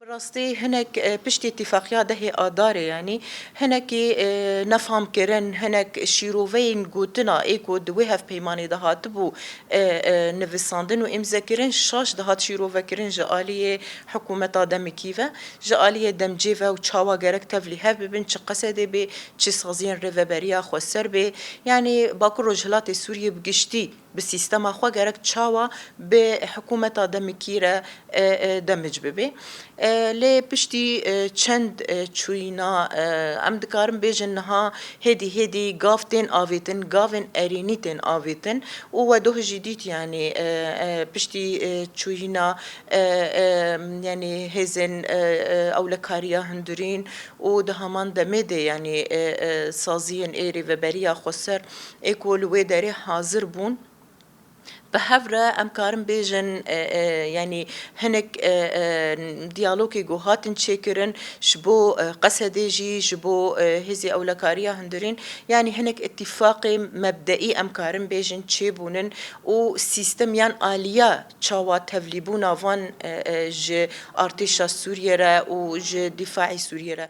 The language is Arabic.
راستي هناك پشتی اتفاقیا ده آداره يعني هناك نفهم كرن هناك شيروفين گوتنا ايكو دوی هف پیمانی ده هات بو نویساندن و امزا کرن شاش ده هات شيروفا کرن جالية حكومة دم كيفا جالية دم جيفا و چاوا گرك تفلي هف ببن چه قصده بي چه سازين ريفبريا خوستر بي يعني باكو رجلات سوريا بگشتي بالسيستما خو گرك چاوا بحكومة دم كيرا دمج ببي لی پشتی چند چوینا ام دکارم بیشن نها هدی گافتن آویتن گاون ارینیتن آویتن و دوه جدید يعني پشتی چوینا يعني هزن اولکاریا هندرین و ده همان دمده يعني سازین ایری و بریا خسر اکول و داره حاضر بون بهفرة ام كارم بيجن يعني هنك ديالوجي جوهاتن شكرن شبو قصديجي شبو هزي أولكاريا هندرين يعني هنك اتفاقي مبدئي ام كارم بيجن تشيبونن و سيستم يان آليا تشاوا تفليبونا فان ج ارتشا سوريا و ج دفاعي سوريا